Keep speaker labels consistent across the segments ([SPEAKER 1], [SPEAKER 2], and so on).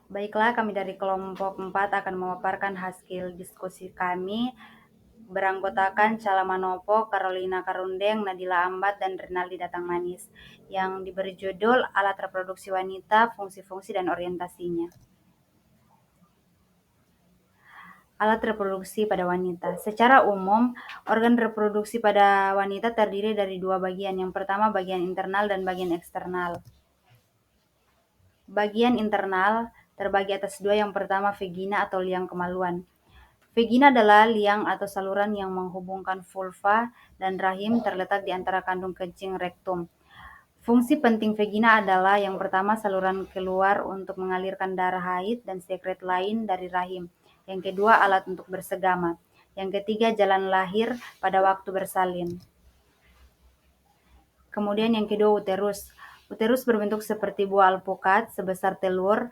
[SPEAKER 1] Baiklah, kami dari kelompok 4 akan memaparkan hasil diskusi kami beranggotakan Chala Manopo, Carolina Karundeng, Nadila Ambat, dan Renaldi Datang Manis yang diberi judul Alat Reproduksi Wanita, Fungsi-fungsi dan Orientasinya. Alat reproduksi pada wanita. Secara umum, organ reproduksi pada wanita terdiri dari dua bagian. Yang pertama bagian internal dan bagian eksternal. Bagian internal terbagi atas dua. Yang pertama vagina atau liang kemaluan. Vagina adalah liang atau saluran yang menghubungkan vulva dan rahim terletak di antara kandung kencing rektum. Fungsi penting vagina adalah yang pertama saluran keluar untuk mengalirkan darah haid dan sekret lain dari rahim. Yang kedua alat untuk bersegama. Yang ketiga jalan lahir pada waktu bersalin. Kemudian yang kedua uterus. Uterus berbentuk seperti buah alpukat sebesar telur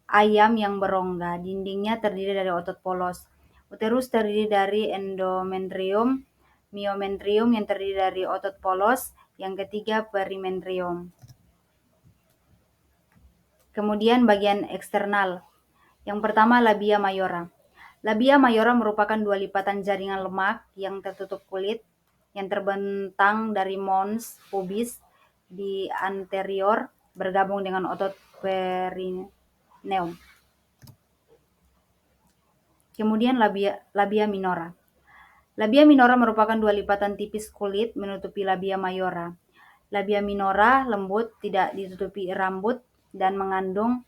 [SPEAKER 1] ayam yang berongga. Dindingnya terdiri dari otot polos. Uterus terdiri dari endometrium, myometrium yang terdiri dari otot polos, yang ketiga perimetrium. Kemudian bagian eksternal. Yang pertama labia mayora. Labia mayora merupakan dua lipatan jaringan lemak yang tertutup kulit yang terbentang dari mons pubis di anterior bergabung dengan otot perineum. Kemudian labia minora. Labia minora merupakan dua lipatan tipis kulit menutupi labia mayora. Labia minora lembut, tidak ditutupi rambut, dan mengandung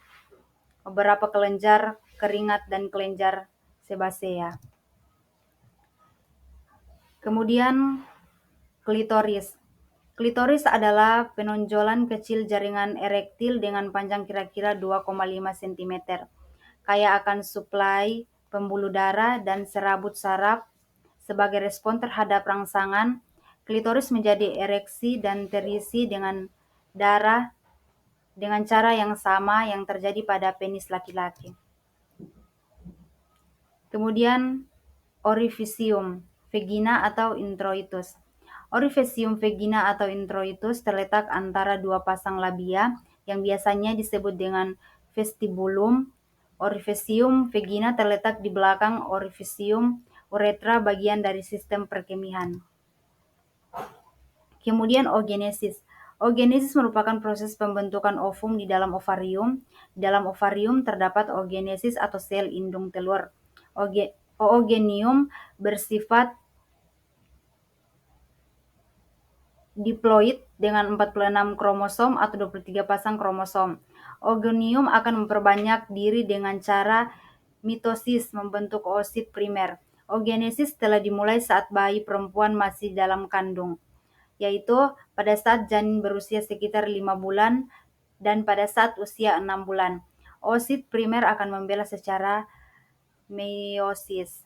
[SPEAKER 1] beberapa kelenjar keringat dan kelenjar sebasea. Kemudian klitoris. Klitoris adalah penonjolan kecil jaringan erektil dengan panjang kira-kira 2,5 cm. Kaya akan suplai pembuluh darah dan serabut saraf. Sebagai respon terhadap rangsangan, klitoris menjadi ereksi dan terisi dengan darah dengan cara yang sama yang terjadi pada penis laki-laki. Kemudian orificium vagina atau introitus. Orificium vagina atau introitus terletak antara dua pasang labia yang biasanya disebut dengan vestibulum. Orificium vagina terletak di belakang orificium uretra, bagian dari sistem perkemihan. Kemudian oogenesis. Oogenesis merupakan proses pembentukan ovum di dalam ovarium. Di dalam ovarium terdapat oogenesis atau sel indung telur. Oogenium bersifat diploid dengan 46 kromosom atau 23 pasang kromosom. Oogenium akan memperbanyak diri dengan cara mitosis membentuk oosit primer. Oogenesis telah dimulai saat bayi perempuan masih dalam kandung, yaitu pada saat janin berusia sekitar 5 bulan dan pada saat usia 6 bulan. Oosit primer akan membela secara meiosis.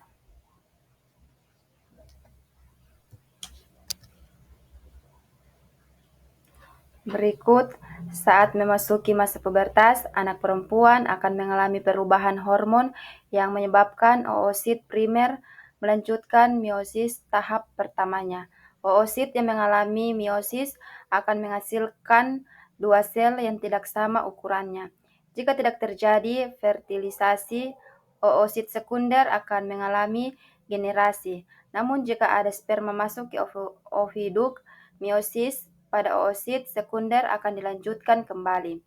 [SPEAKER 1] Berikut, saat memasuki masa pubertas, anak perempuan akan mengalami perubahan hormon yang menyebabkan oosit primer melanjutkan meiosis tahap pertamanya. Oosit yang mengalami meiosis akan menghasilkan dua sel yang tidak sama ukurannya. Jika tidak terjadi fertilisasi, oosit sekunder akan mengalami generasi. Namun jika ada sperma masuk ke oviduk, meiosis pada oosit sekunder akan dilanjutkan kembali.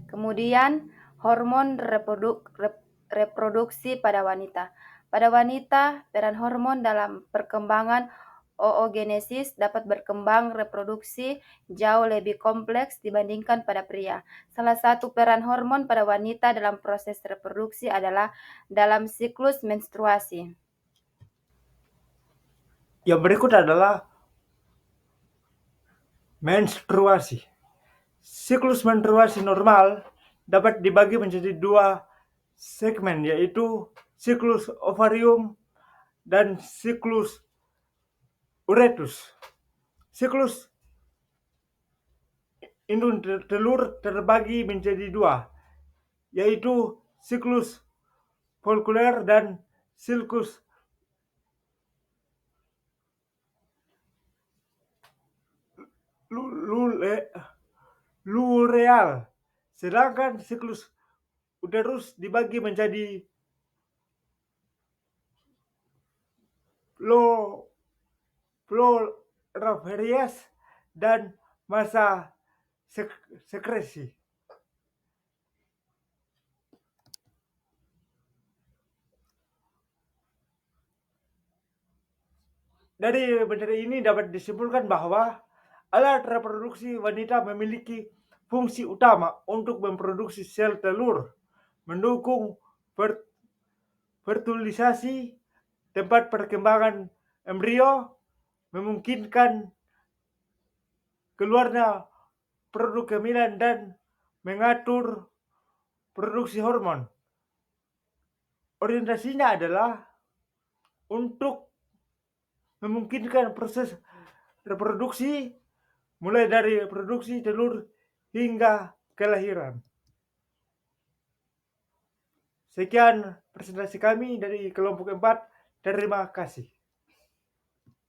[SPEAKER 1] Kemudian, hormon reproduksi pada wanita. Pada wanita, peran hormon dalam perkembangan oogenesis dapat berkembang reproduksi jauh lebih kompleks dibandingkan pada pria. Salah satu peran hormon pada wanita dalam proses reproduksi adalah dalam siklus menstruasi.
[SPEAKER 2] Yang berikut adalah menstruasi. Siklus menstruasi normal dapat dibagi menjadi dua segmen, yaitu siklus ovarium dan siklus uretus. Siklus indung telur terbagi menjadi dua, yaitu siklus folikuler dan siklus lureal. Sedangkan siklus uterus dibagi menjadi proliferias dan masa sekresi. Dari materi ini dapat disimpulkan bahwa alat reproduksi wanita memiliki fungsi utama untuk memproduksi sel telur, mendukung fertilisasi, tempat perkembangan embrio, memungkinkan keluarnya produk kehamilan dan mengatur produksi hormon. Orientasinya adalah untuk memungkinkan proses reproduksi mulai dari produksi telur hingga kelahiran. Sekian presentasi kami dari kelompok 4. Terima kasih.